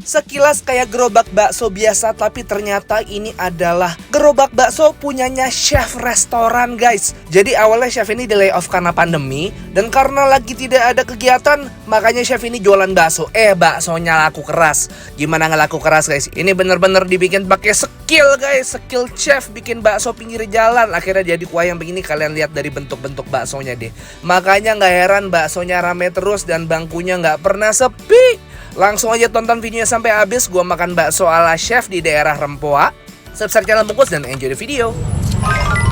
Sekilas kayak gerobak bakso biasa, tapi ternyata ini adalah gerobak bakso punyanya chef restoran, guys. Jadi awalnya chef ini di layoff karena pandemi, dan karena lagi tidak ada kegiatan, makanya chef ini jualan bakso. Baksonya laku keras. Gimana nggak laku keras, guys? Ini bener-bener dibikin pakai skill, guys. Skill chef bikin bakso pinggir jalan. Akhirnya jadi kuah yang begini. Kalian lihat dari bentuk-bentuk baksonya deh. Makanya nggak heran baksonya rame terus dan bangkunya nggak pernah sepi. Langsung aja tonton videonya sampai habis. Gua makan bakso ala chef di daerah Rempoa. Subscribe channel Bungkus dan enjoy the video.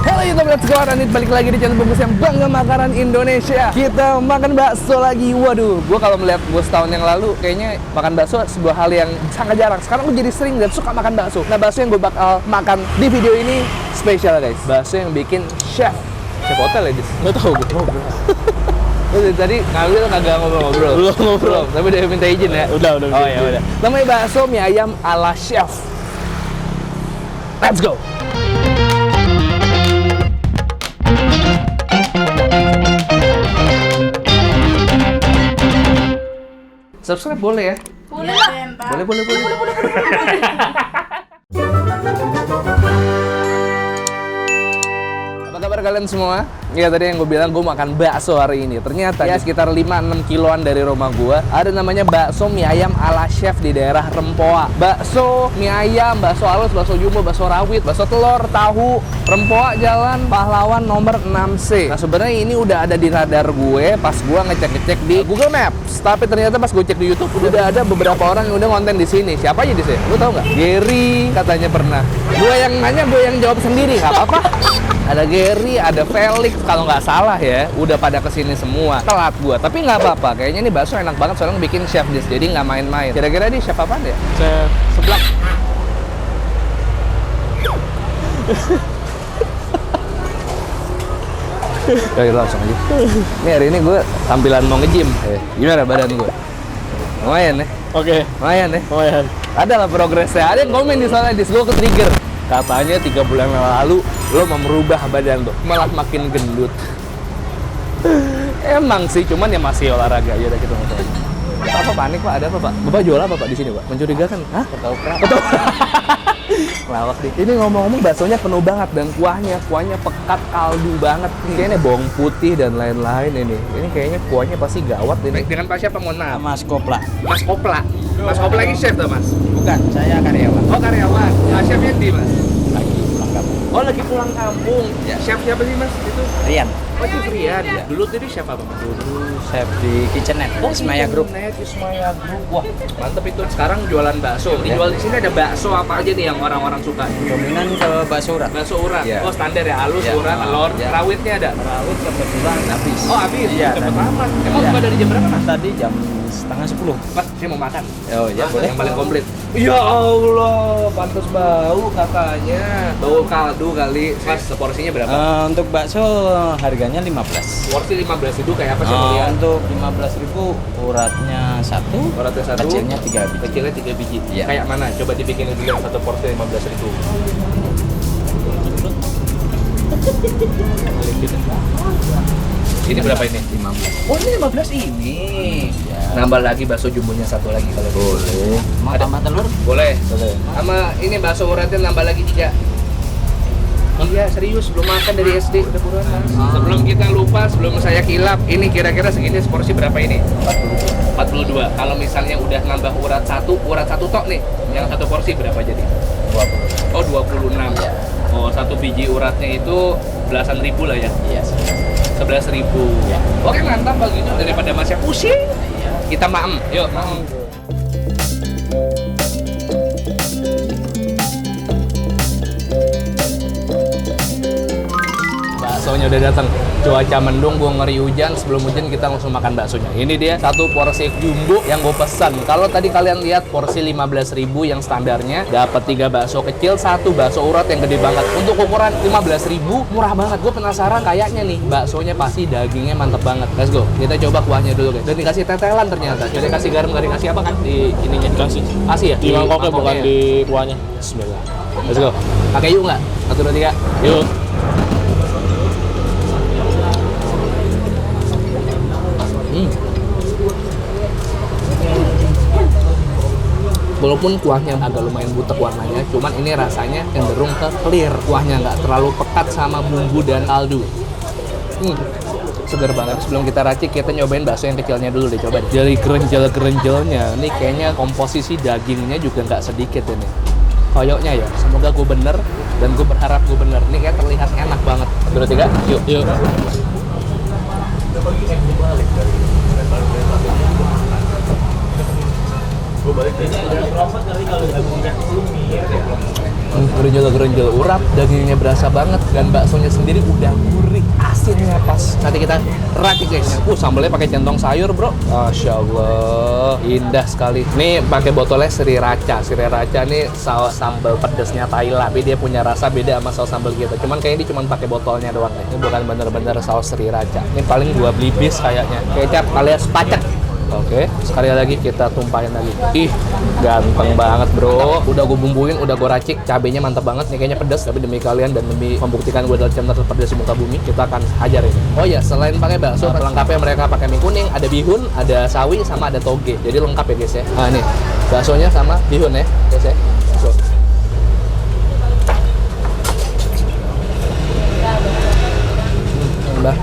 Halo YouTube, let's go. Ranit balik lagi di channel Bungkus yang bangga makanan Indonesia. Kita makan bakso lagi. Waduh, gue kalau melihat gue setahun yang lalu, kayaknya makan bakso sebuah hal yang sangat jarang. Sekarang gue jadi sering dan suka makan bakso. Nah, bakso yang gue bakal makan di video ini spesial, guys. Bakso yang bikin chef hotel ya, Dis? Nggak tahu gue. Tadi ngambil kagak ngobrol-ngobrol? Belum ngobrol. Tapi udah minta izin ya? Udah. Oh ya udah. Namanya bakso mie ayam ala chef. Let's go. Subscribe boleh ya? Boleh lah. Boleh. Apa kabar kalian semua? Ya tadi yang gue bilang gue makan bakso hari ini. Ternyata ya sekitar 5-6 kiloan dari rumah gue ada namanya bakso mie ayam ala chef di daerah Rempoa. Bakso mie ayam, bakso halus, bakso jumbo, bakso rawit, bakso telur, tahu. Rempoa Jalan Pahlawan nomor 6C. Nah sebenarnya ini udah ada di radar gue pas gue ngecek di Google Maps. Tapi ternyata pas gue cek di YouTube udah ada beberapa orang yang udah konten di sini. Siapa aja di sini? Lu tahu nggak? Gary katanya pernah. Gue yang nanya, gue yang jawab sendiri. Nggak apa-apa. Ada Gary, ada Felix, kalau nggak salah ya, udah pada kesini semua. Telat gua, tapi nggak apa-apa. Kayaknya ini bakso enak banget, soalnya bikin chef Dis, jadi nggak main-main. Kira-kira ini chef apa ya? Chef seblak. Oke, langsung aja. Ini hari ini gue tampilan mau nge-gym. Gimana badan gue? Lumayan ya? Oke. Lumayan ya? Lumayan. Ada lah progresnya. Ada yang komen di sana, Dis, gue ke-trigger. Katanya 3 bulan yang lalu lo mau merubah badan lo, malah makin gendut. Emang sih, cuman ya masih olahraga. Ya udah kita ngobrol. Apa panik Pak? Ada apa Pak? Bapak jual apa Pak di sini Pak? Mencurigakan? Hah? Ketoprak. Lawak deh. Ini ngomong-ngomong baksonya penuh banget dan kuahnya pekat kaldu banget. Kayaknya bawang putih dan lain-lain ini. Ini kayaknya kuahnya pasti gawat ini. Dengan Pak siapa? Mohon maaf. Mas Kopla. Mas Kopla. Mas Kopla ini chef tuh Mas? Bukan, saya karyawan. Oh karyawan. Nah, chefnya di Mas? Lagi pulang kampung. Oh lagi pulang kampung. Ya. Chef siapa sih Mas itu? Rian. Oh itu Rian. Ya. Dulu tadi chef apa Mas? Dulu chef di Kitchenette. Ismaya Group. Ismaya Group. Wah mantep itu. Sekarang jualan bakso. Dijual di sini ada bakso apa aja nih yang orang-orang suka? Dominan ke bakso urat. Bakso urat. Ya. Oh standar ya, halus, Ya. urat, telur. Ya. Rawitnya ada. Rawit kebetulan habis. Oh habis. Iya. Cepet tadi. amat. Emang Iya. buka dari jam berapa Mas? Tadi jam setengah 10. Mas saya mau makan. Oh ya boleh. Yang paling komplit. Ya Allah, pantas bau katanya. Bau kaldu kali. Mas, seporsinya berapa? Untuk bakso harganya 15. Porsi 15 itu kayak apa sih lihat? Untuk 15.000 uratnya 1, Uratnya 1, kecilnya 3 biji. kecilnya 3 biji. Iya. Kayak mana? Coba dibikinin dulu yang satu porsi 15.000. Ini berapa ini? 15. Oh ini 15 ini. Ya. Nambah lagi bakso jumbonya satu lagi kalau boleh. Mau tambah telur? Boleh. Boleh. Sama ini bakso uratnya nambah lagi 3. Iya serius, belum makan dari SD udah buruan Mas. Sebelum kita lupa, sebelum saya kilap, ini kira-kira segini seporsi berapa ini? 42. Kalau misalnya udah nambah urat satu tok nih, yang satu porsi berapa jadi? 20. Oh 26. Iya. Oh satu biji uratnya itu belasan ribu lah ya? Iya. 11.000. Ya. Oke mantap begitu daripada Mas yang pusing. Iya. Kita maem, yuk maem. Baksonya udah datang. Cuaca mendung, gua ngeri hujan. Sebelum hujan kita langsung makan baksonya. Ini dia satu porsi jumbo yang gue pesan. Kalau tadi kalian lihat porsi 15.000 yang standarnya, dapat 3 bakso kecil, 1 bakso urat yang gede banget. Untuk ukuran 15.000 murah banget. Gue penasaran kayaknya nih baksonya pasti dagingnya mantep banget. Let's go. Kita coba kuahnya dulu guys. Dan dikasih tetelan ternyata. Jadi kasih garam, gak dikasih apa kan di ininya? Dikasih. Kasih ya? Di mangkoknya bukan ya? di kuahnya. Bismillah. Let's go. Pakai yuk nggak? 1, 2, 3. Yuk. Walaupun kuahnya agak lumayan butek warnanya, cuman ini rasanya cenderung ke clear. Kuahnya nggak terlalu pekat sama bumbu dan kaldu. Segar banget. Sebelum kita racik, kita nyobain bakso yang kecilnya dulu deh, coba deh. Dari gerenjel-gerenjelnya, ini kayaknya komposisi dagingnya juga nggak sedikit ini. Koyoknya ya, semoga gue bener, dan gue berharap gue bener. Ini kayak terlihat enak banget. 2, 3, yuk. Gerenjel urap, dagingnya berasa banget, dan baksonya sendiri udah gurih, asinnya pas. Nanti kita racik guys. Sambelnya pakai centong sayur bro. Masya Allah, indah sekali. Ini pakai botolnya Sriracha. Sriracha nih saus sambal pedesnya Thailand, tapi dia punya rasa beda sama saus sambal kita. Cuman kayaknya dia cuma pakai botolnya doang nih. Ini bukan bener-bener saus Sriracha. Ini paling 2 blibis kayaknya. Kecap alias pacek. Oke, sekali lagi kita tumpahin lagi. Ih, ganteng banget bro. Udah gue bumbuin, udah gue racik. Cabenya mantap banget. Nih kayaknya pedas, tapi demi kalian dan demi membuktikan gue adalah channel terpedas di muka bumi, kita akan hajar ini. Oh ya, selain pakai bakso, pelengkapnya mereka pakai mie kuning, ada bihun, ada sawi, sama ada toge. Jadi lengkap ya guys ya. Nah nih, baksonya sama bihun ya guys ya. So. Udah.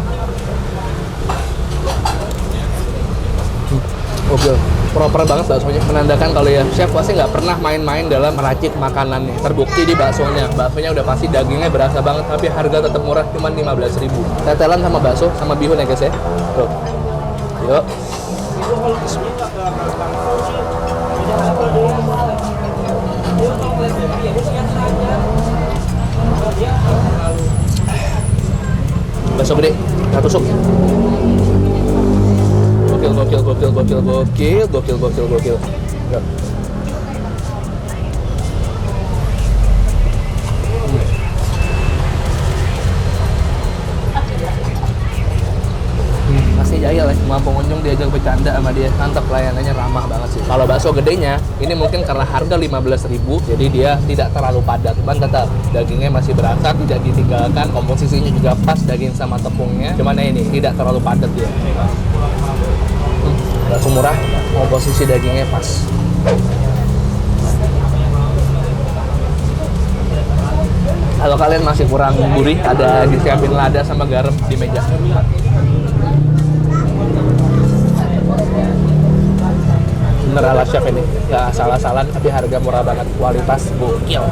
Oke, proper banget baksonya. Menandakan kalau ya chef pasti nggak pernah main-main dalam meracik makanannya. Terbukti di baksonya. Baksonya udah pasti dagingnya berasa banget, tapi harga tetap murah, cuma 15.000. Tetelan sama bakso sama bihun ya guys ya. Tuh. Yuk. Bakso gede, kita tusuk. Gokil. Ya. Masih jahil ya, semua pengunjung diajak bercanda sama dia. Mantap, pelayanannya ramah banget sih. Kalau bakso gedenya, ini mungkin karena harga 15.000, jadi dia tidak terlalu padat. Cuman tetap dagingnya masih berasa, tidak ditinggalkan. Komposisinya juga pas, daging sama tepungnya. Cuman ini tidak terlalu padat dia. Bakso murah, komposisi dagingnya pas. Kalau kalian masih kurang gurih, ada disiapin lada sama garam di meja. Bener ala chef ini, nggak salah-salah, tapi harga murah banget, kualitas gokil.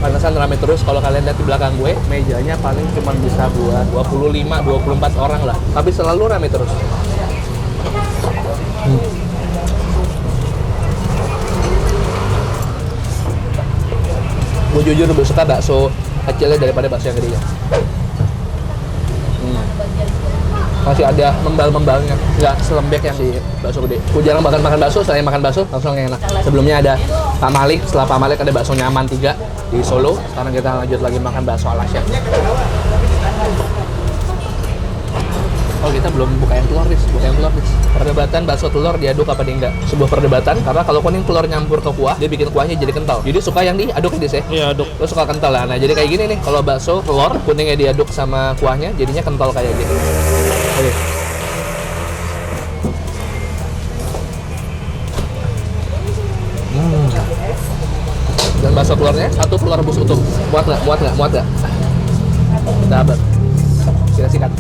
Pantesan rame terus. Kalau kalian lihat di belakang gue, mejanya paling cuma bisa buat 25-24 orang lah, tapi selalu rame terus. Gue jujur lebih suka bakso kecilnya daripada bakso yang gedenya. Masih ada membal-membalnya, nggak selembek yang di bakso gede. Gue jarang makan bakso, selain makan bakso langsung enak. Sebelumnya ada Pak Malik, setelah Pak Malik ada bakso nyaman 3 di Solo. Sekarang kita lanjut lagi makan bakso ala chef. Oh, kita belum buka yang telur, Perdebatan bakso telur diaduk apa di enggak? Sebuah perdebatan, karena kalau kuning telur nyampur ke kuah, dia bikin kuahnya jadi kental. Jadi suka yang diaduk ya, Des? Iya, aduk. Lo suka kental lah. Nah, jadi kayak gini nih, kalau bakso telur, kuningnya diaduk sama kuahnya, jadinya kental kayak gini. Oke. Dan bakso telurnya, 1 telur rebus utuh. Muat nggak? Sabar. Kita sikat.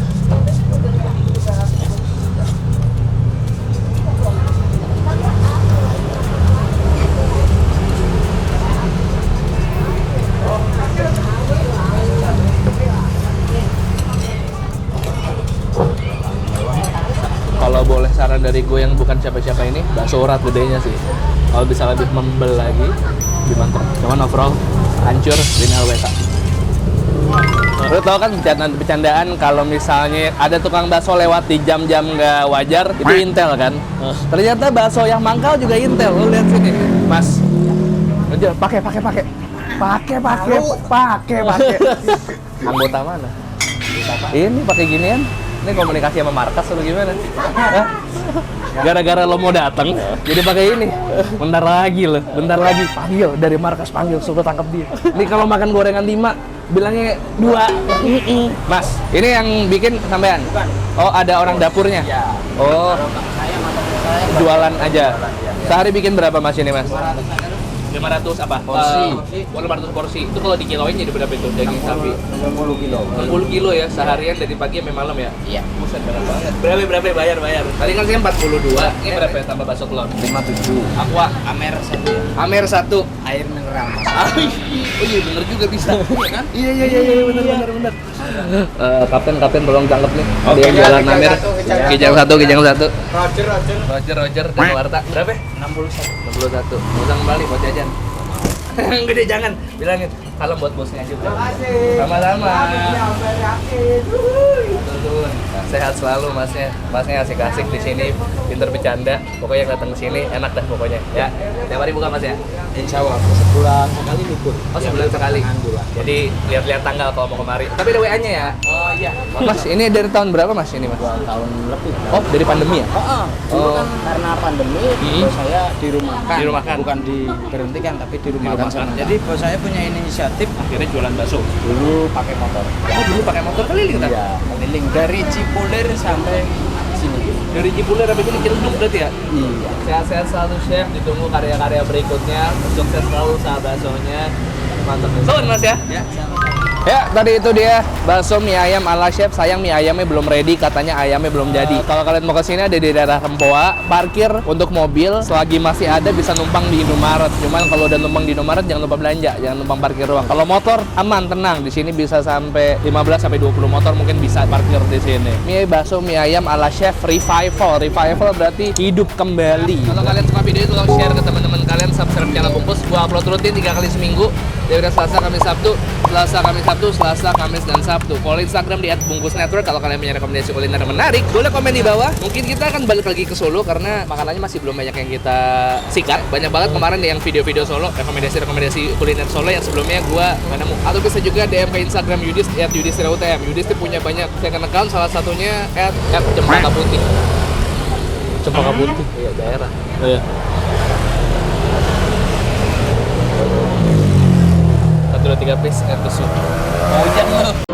Kalau boleh saran dari gue yang bukan siapa-siapa ini, bakso urat gedenya sih. Kalau bisa lebih membel lagi, lebih mantap. Cuman overall hancur di LWK. Lo tau kan bercandaan kalau misalnya ada tukang bakso lewat di jam-jam nggak wajar, itu intel kan? Ternyata bakso yang mangkal juga intel. Lo lihat sini, Mas. Aja pakai. Anggota mana? Ini pakai ginian. Ini komunikasi sama markas atau gimana? Gara-gara lo mau datang, jadi pakai ini. Bentar lagi panggil dari markas, suruh tangkap dia. Ini kalau makan gorengan 5, bilangnya 2. Mas, ini yang bikin sampean? Oh, ada orang dapurnya? Oh. jualan aja. Sehari bikin berapa mas ini mas? 500 apa? Porsi. 500 porsi. Itu kalau dikiloin jadi berapa itu daging sapi? 60 kilo. 60 kilo ya seharian dari pagi sampai malam ya? Iya. Buset banyak banget. Berapa bayar? Tadi kan saya 42. Ini berapa ya tambah bakso telur? 57. Aqua Amer satu ya. Amer 1. Air mineral. Mas. Oh iya bener juga bisa. Iya bener. Kapten tolong tangkap nih. Ada yang jualan Amer. Kijang 1. Roger dan Warta. Berapa? 61. Mau kembali buat jajan. Gede jangan bilangin salam buat bosnya juga. Sama-sama. Turun. Sehat selalu masnya asik-asik di sini, pinter bercanda. Pokoknya datang ke sini enak dah pokoknya. Ya, tiap hari buka mas ya. Insya Allah sebulan sekali libur. Oh sebulan sekali. Jadi lihat-lihat tanggal kalau mau kemari. Tapi ada WA-nya ya. Oh iya. Mas ini dari tahun berapa mas ini mas? 2 tahun lebih. Oh dari pandemi ya? Dulu kan karena pandemi, bos saya dirumahkan. Dirumahkan. Bukan diberhentikan, tapi dirumahkan. Dirumahkan. Jadi bos saya punya inisiatif Akhirnya jualan bakso. dulu pakai motor. Oh dulu pakai motor keliling kan? Iya, keliling dari Cipulir sampai sini. Dari Cipulir sampai sini Ciledug berarti ya? Iya. Sehat-sehat selalu chef, ditunggu karya-karya berikutnya. Sukses selalu usaha baksonya. Mantap. Soun mas ya? Ya, sama. Ya, tadi itu dia bakso mie ayam ala chef. Sayang mie ayamnya belum ready, katanya ayamnya belum jadi. Kalau kalian mau kesini ada di daerah Rempoa, parkir untuk mobil selagi masih ada bisa numpang di Indomaret. Cuman kalau udah numpang di Indomaret jangan lupa belanja, jangan numpang parkir doang. Kalau motor aman, tenang. Di sini bisa sampai 15 sampai 20 motor mungkin bisa parkir di sini. Mie bakso mie ayam ala chef revival. Revival berarti hidup kembali. Kalau kalian suka video itu, tolong share ke teman-teman kalian, subscribe channel Bungkus. Gua upload rutin 3 kali seminggu. Dari Selasa, Kamis, Sabtu, Selasa, Kamis, dan Sabtu. Follow Instagram di @bungkusnetwork kalau kalian punya rekomendasi kuliner menarik. Boleh komen di bawah. Mungkin kita akan balik lagi ke Solo karena makanannya masih belum banyak yang kita sikat. Banyak banget kemarin yang video-video Solo, rekomendasi kuliner Solo yang sebelumnya gua nggak nemu. Atau bisa juga DM ke Instagram Yudis @yudis_utm. Yudis tuh punya banyak second account, salah satunya @cempaka putih. Cempaka putih, iya daerah. Oh, iya. 1, 2, 3 please, air tusuk. Hujan lu.